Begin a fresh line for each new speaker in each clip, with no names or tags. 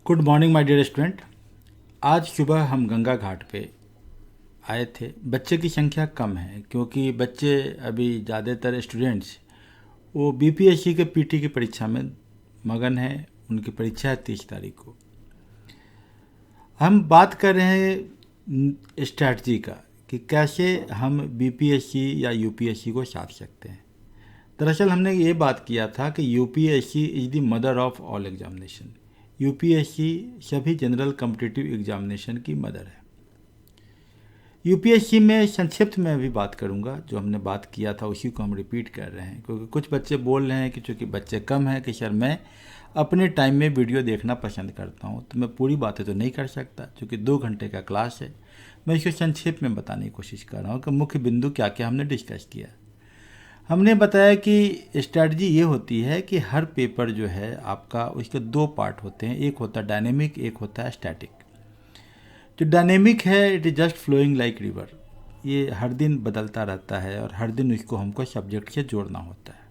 Good morning my dear student. आज सुबह हम गंगा घाट पे आए थे। बच्चे की संख्या कम है क्योंकि बच्चे अभी ज़्यादातर स्टूडेंट्स वो बीपीएससी के पीटी की परीक्षा में मगन हैं। उनकी परीक्षा है 30 तारीख को। हम बात कर रहे हैं स्ट्रैटी का कि कैसे हम बीपीएससी या यूपीएससी को साध सकते हैं। दरअसल हमने ये बात किया था कि UPSC is the mother of all examination. UPSC सभी जनरल कॉम्पिटिटिव एग्जामिनेशन की मदर है। यूपीएससी में संक्षिप्त में अभी बात करूंगा, जो हमने बात किया था उसी को हम रिपीट कर रहे हैं क्योंकि कुछ बच्चे बोल रहे हैं कि चूँकि बच्चे कम हैं कि सर मैं अपने टाइम में वीडियो देखना पसंद करता हूं, तो मैं पूरी बातें तो नहीं कर सकता क्योंकि 2 घंटे का क्लास है। मैं इसको संक्षेप में बताने की कोशिश कर रहा हूँ कि मुख्य बिंदु क्या क्या हमने डिस्कस किया। हमने बताया कि स्ट्रैटेजी ये होती है कि हर पेपर जो है आपका उसके 2 पार्ट होते हैं, एक होता है डायनेमिक, एक होता है स्टैटिक। जो डायनेमिक है it is just flowing like river, ये हर दिन बदलता रहता है और हर दिन उसको हमको सब्जेक्ट से जोड़ना होता है।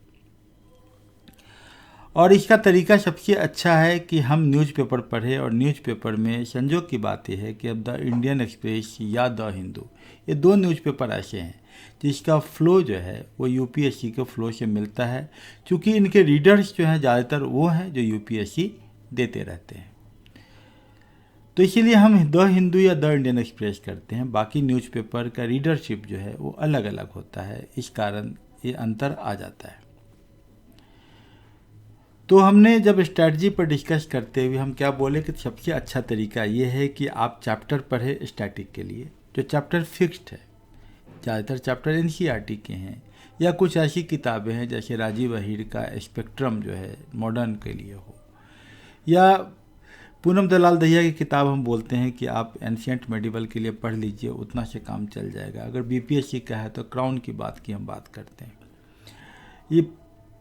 और इसका तरीका सबसे अच्छा है कि हम न्यूज़पेपर पढ़ें, और न्यूज़पेपर में संजोग की बात यह है कि अब द इंडियन एक्सप्रेस या द हिंदू, ये 2 न्यूज़पेपर ऐसे हैं जिसका फ़्लो जो है वो यूपीएससी के फ़्लो से मिलता है, क्योंकि इनके रीडर्स जो हैं ज़्यादातर वो हैं जो यूपीएससी देते रहते हैं। तो इसीलिए हम द हिंदू या द इंडियन एक्सप्रेस करते हैं। बाकी न्यूज़पेपर का रीडरशिप जो है वो अलग अलग होता है, इस कारण ये अंतर आ जाता है। तो हमने जब स्ट्रैटेजी पर डिस्कस करते हुए हम क्या बोले कि सबसे अच्छा तरीका ये है कि आप चैप्टर पढ़ें स्टैटिक के लिए, जो चैप्टर फिक्स्ड है। ज़्यादातर चैप्टर एनसीईआरटी के हैं या कुछ ऐसी किताबें हैं जैसे राजीव अहीर का स्पेक्ट्रम जो है मॉडर्न के लिए हो, या पूनम दलाल दहिया की किताब हम बोलते हैं कि आप एंशिएंट मेडिवल के लिए पढ़ लीजिए, उतना से काम चल जाएगा। अगर बीपीएससी का है तो क्राउन की हम बात करते हैं। ये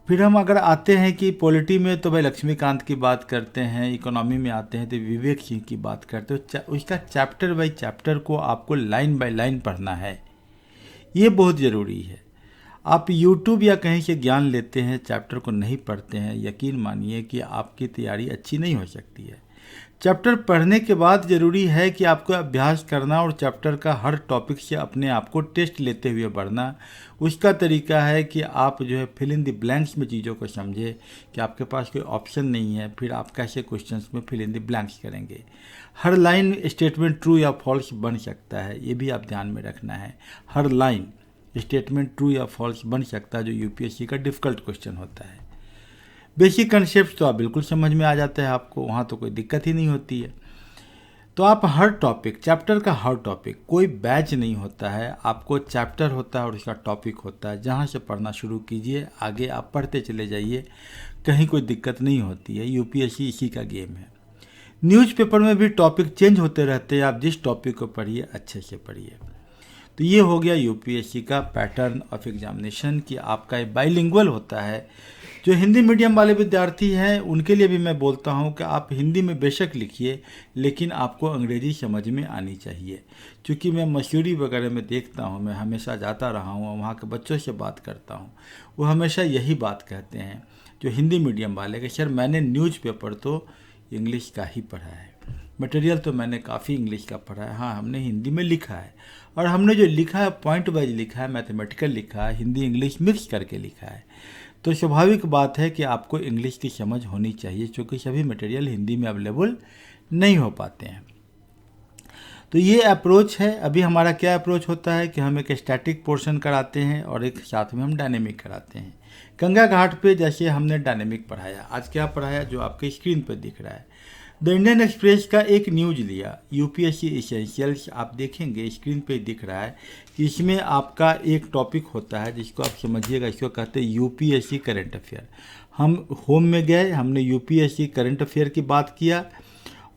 फिर हम अगर आते हैं कि पॉलिटी में तो भाई लक्ष्मीकांत की बात करते हैं, इकोनॉमी में आते हैं तो विवेक सिंह की बात करते हैं। उसका चैप्टर बाई चैप्टर को आपको लाइन बाय लाइन पढ़ना है, ये बहुत ज़रूरी है। आप YouTube या कहीं से ज्ञान लेते हैं, चैप्टर को नहीं पढ़ते हैं, यकीन मानिए कि आपकी तैयारी अच्छी नहीं हो सकती है। चैप्टर पढ़ने के बाद ज़रूरी है कि आपको अभ्यास करना और चैप्टर का हर टॉपिक से अपने आप को टेस्ट लेते हुए बढ़ना। उसका तरीका है कि आप जो है फिल इन द ब्लैंक्स में चीज़ों को समझे कि आपके पास कोई ऑप्शन नहीं है, फिर आप कैसे क्वेश्चंस में फिल इन द ब्लैंक्स करेंगे। हर लाइन स्टेटमेंट ट्रू या फॉल्स बन सकता है, ये भी आप ध्यान में रखना है। हर लाइन स्टेटमेंट ट्रू या फॉल्स बन सकता है, जो यूपीएससी का डिफ़िकल्ट क्वेश्चन होता है। बेसिक कंसेप्ट तो आप बिल्कुल समझ में आ जाता है आपको, वहाँ तो कोई दिक्कत ही नहीं होती है। तो आप हर टॉपिक, चैप्टर का हर टॉपिक, कोई बैच नहीं होता है, आपको चैप्टर होता है और उसका टॉपिक होता है। जहाँ से पढ़ना शुरू कीजिए, आगे आप पढ़ते चले जाइए, कहीं कोई दिक्कत नहीं होती है। यूपीएससी इसी का गेम है। न्यूज़पेपर में भी टॉपिक चेंज होते रहते हैं, आप जिस टॉपिक को पढ़िए अच्छे से पढ़िए। तो ये हो गया यूपीएससी का पैटर्न ऑफ एग्जामिनेशन कि आपका बाइलिंगुअल होता है। जो हिंदी मीडियम वाले विद्यार्थी हैं उनके लिए भी मैं बोलता हूं कि आप हिंदी में बेशक लिखिए, लेकिन आपको अंग्रेज़ी समझ में आनी चाहिए। क्योंकि मैं मसूरी वगैरह में देखता हूं, मैं हमेशा जाता रहा हूं, वहाँ के बच्चों से बात करता हूं, वो हमेशा यही बात कहते हैं जो हिंदी मीडियम वाले कि सर मैंने न्यूज़पेपर तो इंग्लिश का ही पढ़ा है, मटेरियल तो मैंने काफ़ी इंग्लिश का पढ़ा है। हाँ, हमने हिंदी में लिखा है, और हमने जो लिखा है पॉइंट वाइज लिखा है, मैथमेटिकल लिखा है, हिंदी इंग्लिश मिक्स करके लिखा है। तो स्वाभाविक बात है कि आपको इंग्लिश की समझ होनी चाहिए, क्योंकि सभी मटेरियल हिंदी में अवेलेबल नहीं हो पाते हैं। तो ये अप्रोच है। अभी हमारा क्या अप्रोच होता है कि हम एक स्टैटिक पोर्शन कराते हैं और एक साथ में हम डायनेमिक कराते हैं। गंगा घाट पे जैसे हमने डायनेमिक पढ़ाया, आज क्या पढ़ाया जो आपके स्क्रीन पर दिख रहा है। द इंडियन एक्सप्रेस का एक न्यूज़ लिया, यूपीएससी एसेंशियल्स, आप देखेंगे स्क्रीन पे दिख रहा है कि इसमें आपका एक टॉपिक होता है जिसको आप समझिएगा, इसको कहते हैं यूपीएससी करंट अफेयर। हम होम में गए, हमने यूपीएससी करंट अफेयर की बात किया।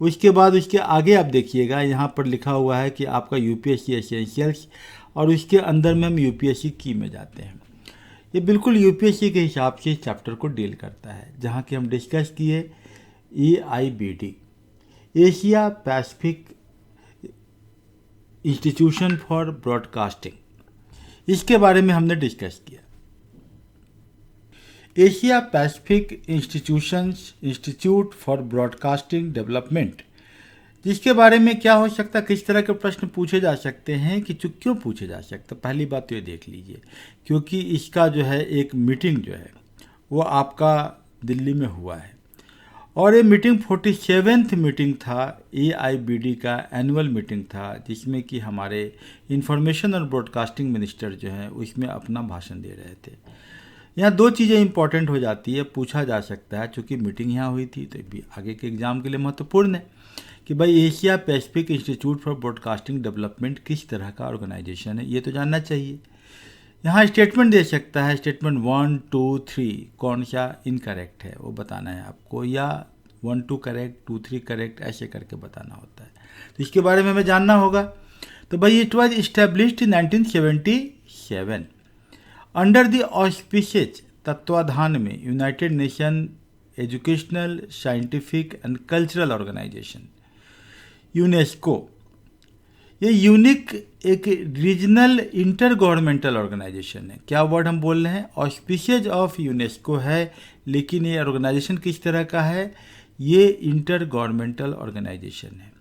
उसके बाद उसके आगे आप देखिएगा यहाँ पर लिखा हुआ है कि आपका यूपीएससी एसेंशियल्स, और उसके अंदर में हम यूपीएससी की में जाते हैं। ये बिल्कुल यूपीएससी के हिसाब से इस चैप्टर को डील करता है, जहाँ कि हम डिस्कस किए EIBD, Asia Pacific institution for broadcasting, इसके बारे में हमने डिस्कस किया। Asia Pacific institute for broadcasting development, जिसके बारे में क्या हो सकता है, किस तरह के प्रश्न पूछे जा सकते हैं, कि क्यों पूछे जा सकते हैं। पहली बात तो ये देख लीजिए, क्योंकि इसका जो है एक मीटिंग जो है वो आपका दिल्ली में हुआ है, और ये मीटिंग 47th मीटिंग था, AIBD का एनुअल मीटिंग था, जिसमें कि हमारे इंफॉर्मेशन और ब्रॉडकास्टिंग मिनिस्टर जो हैं उसमें अपना भाषण दे रहे थे। यहाँ दो चीज़ें इंपॉर्टेंट हो जाती है, पूछा जा सकता है, चूँकि मीटिंग यहाँ हुई थी तो भी आगे के एग्ज़ाम के लिए महत्वपूर्ण है कि भाई Asia Pacific institute for broadcasting development किस तरह का ऑर्गेनाइजेशन है, ये तो जानना चाहिए। यहाँ स्टेटमेंट दे सकता है, स्टेटमेंट 1, 2, 3 कौन सा इनकरेक्ट है वो बताना है आपको, या 1, 2 करेक्ट, 2, 3 करेक्ट, ऐसे करके बताना होता है। तो इसके बारे में हमें जानना होगा। तो भाई it was established in 1977 under the auspices, तत्वाधान में, United Nation Educational, Scientific and Cultural Organisation, UNESCO. ये यूनिक एक रीजनल इंटर गवर्नमेंटल ऑर्गेनाइजेशन है। क्या वर्ड हम बोल रहे हैं, ऑस्पिसेज ऑफ यूनेस्को है, लेकिन ये ऑर्गेनाइजेशन किस तरह का है, ये इंटर गवर्नमेंटल ऑर्गेनाइजेशन है।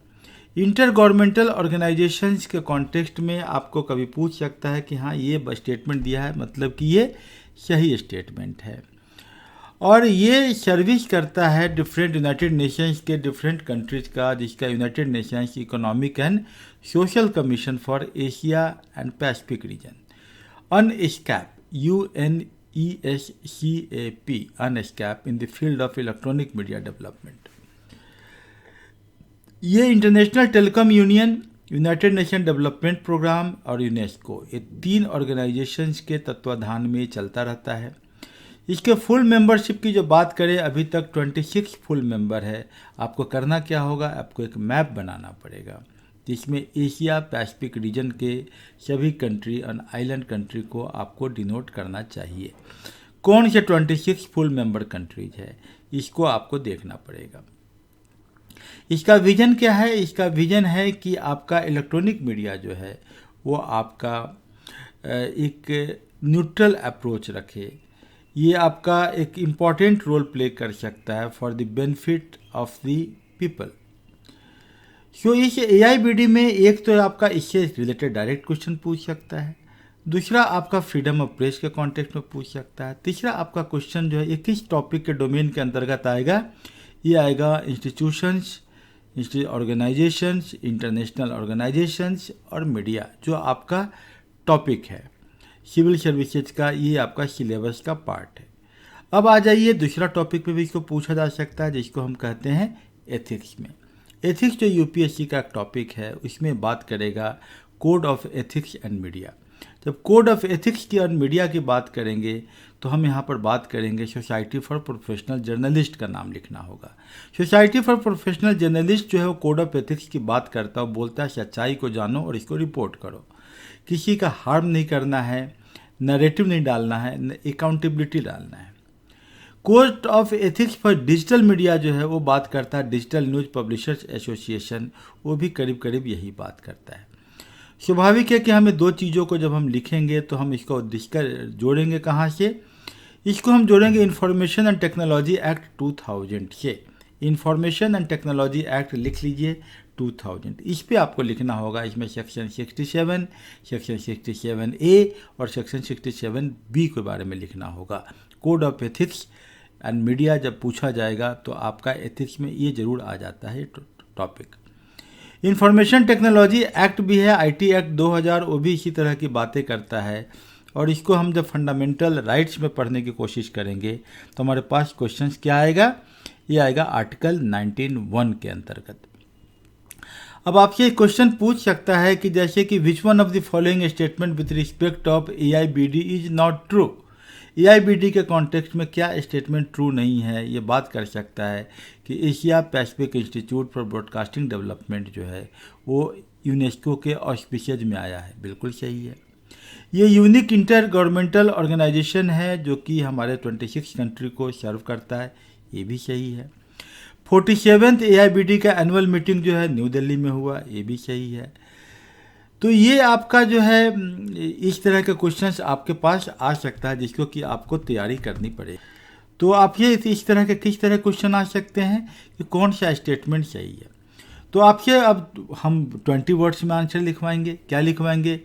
इंटर गवर्नमेंटल ऑर्गेनाइजेशंस के कॉन्टेक्स्ट में आपको कभी पूछ सकता है कि हाँ ये स्टेटमेंट दिया है, मतलब कि ये सही स्टेटमेंट है, और ये सर्विस करता है डिफरेंट यूनाइटेड नेशंस के डिफरेंट कंट्रीज का, जिसका United Nations Economic and Social Commission for Asia and Pacific region, UNESCAP, UNESCAP, UNESCAP in the field of electronic media development. ये International Telecom Union, United Nation Development Programme और UNESCO, ये 3 organisations के तत्वाधान में चलता रहता है। इसके फुल मेंबरशिप की जो बात करें, अभी तक 26 फुल मेंबर है। आपको करना क्या होगा, आपको एक मैप बनाना पड़ेगा जिसमें एशिया पैसिफिक रीजन के सभी कंट्री और आइलैंड कंट्री को आपको डिनोट करना चाहिए। कौन से 26 फुल मेंबर कंट्रीज है, इसको आपको देखना पड़ेगा। इसका विजन क्या है, इसका विजन है कि आपका इलेक्ट्रॉनिक मीडिया जो है वो आपका एक न्यूट्रल अप्रोच रखे। ये आपका एक इम्पॉर्टेंट रोल प्ले कर सकता है for the benefit of the people. So इस AIBD में एक तो आपका इससे रिलेटेड डायरेक्ट क्वेश्चन पूछ सकता है, दूसरा आपका फ्रीडम ऑफ प्रेस के कॉन्टेक्स्ट में पूछ सकता है, तीसरा आपका क्वेश्चन जो है ये किस टॉपिक के डोमेन के अंतर्गत आएगा, ये आएगा इंस्टीट्यूशंस, ऑर्गेनाइजेशंस, इंटरनेशनल ऑर्गेनाइजेशंस और मीडिया, जो आपका टॉपिक है सिविल सर्विसेज का, ये आपका सिलेबस का पार्ट है। अब आ जाइए दूसरा टॉपिक पे भी इसको पूछा जा सकता है, जिसको हम कहते हैं एथिक्स में। एथिक्स जो UPSC का टॉपिक है उसमें बात करेगा code of ethics and media. जब कोड ऑफ एथिक्स की और मीडिया की बात करेंगे तो हम यहाँ पर बात करेंगे सोसाइटी फॉर प्रोफेशनल जर्नलिस्ट का नाम लिखना होगा। सोसाइटी फॉर प्रोफेशनल जर्नलिस्ट जो है वो कोड ऑफ एथिक्स की बात करता है, बोलता है सच्चाई को जानो और इसको रिपोर्ट करो, किसी का हार्म नहीं करना है, नैरेटिव नहीं डालना है, अकाउंटेबिलिटी डालना है। Code of ethics for digital media जो है वो बात करता है डिजिटल न्यूज़ पब्लिशर्स एसोसिएशन, वो भी करीब करीब यही बात करता है। स्वाभाविक है कि हमें दो चीज़ों को जब हम लिखेंगे तो हम इसको जोड़ेंगे कहाँ से, इसको हम जोड़ेंगे इंफॉर्मेशन एंड टेक्नोलॉजी एक्ट 2000 से। इंफॉर्मेशन एंड टेक्नोलॉजी एक्ट लिख लीजिए 2000, इस पे आपको लिखना होगा। इसमें सेक्शन 67, सेक्शन 67A और सेक्शन 67B के बारे में लिखना होगा। Code of ethics and media जब पूछा जाएगा तो आपका एथिक्स में ये जरूर आ जाता है टॉपिक। इंफॉर्मेशन टेक्नोलॉजी एक्ट भी है, IT एक्ट 2000, वो भी इसी तरह की बातें करता है। और इसको हम जब फंडामेंटल राइट्स में पढ़ने की कोशिश करेंगे तो हमारे पास क्वेश्चंस क्या आएगा, ये आएगा आर्टिकल 19(1) के अंतर्गत। अब आपसे क्वेश्चन पूछ सकता है कि जैसे कि which one of the following statement with respect of AIBD is not true. AIBD के कॉन्टेक्स्ट में क्या स्टेटमेंट ट्रू नहीं है, ये बात कर सकता है कि Asia Pacific institute for broadcasting development जो है वो यूनेस्को के ऑस्पिसेज में आया है, बिल्कुल सही है। ये यूनिक इंटर गवर्नमेंटल ऑर्गेनाइजेशन है जो कि हमारे 26 कंट्री को सर्व करता है, ये भी सही है। 47th AIBD का एनुअल मीटिंग जो है न्यू दिल्ली में हुआ, ये भी सही है। तो ये आपका जो है इस तरह के क्वेश्चंस आपके पास आ सकता है जिसको कि आपको तैयारी करनी पड़े। तो आप ये इस तरह के किस तरह क्वेश्चन आ सकते हैं कि कौन सा स्टेटमेंट सही है। तो आपसे अब हम 20 वर्ड्स में आंसर लिखवाएंगे। क्या लिखवाएंगे?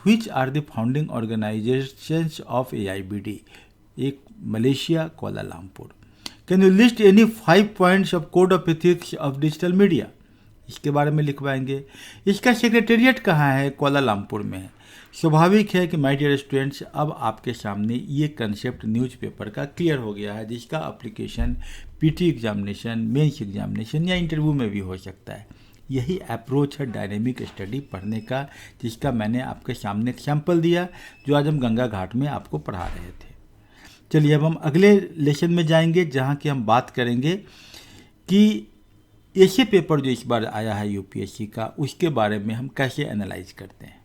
Which are the founding organisations of AIBD, एक Malaysia Kuala Lumpur. Can you list any 5 points of code of ethics of digital media, इसके बारे में लिखवाएंगे। इसका सेक्रेटेरिएट कहाँ है? कोलालमपुर में है। स्वाभाविक है कि माय डियर स्टूडेंट्स, अब आपके सामने ये कंसेप्ट न्यूज़पेपर का क्लियर हो गया है, जिसका application PT examination, mains examination या इंटरव्यू में भी हो सकता है। यही अप्रोच है डायनेमिक स्टडी पढ़ने का, जिसका मैंने आपके सामने एक सैम्पल दिया, जो आज हम गंगा घाट में आपको पढ़ा रहे थे। चलिए अब हम अगले लेसन में जाएंगे, जहाँ की हम बात करेंगे कि ऐसे पेपर जो इस बार आया है UPSC का, उसके बारे में हम कैसे एनालाइज करते हैं।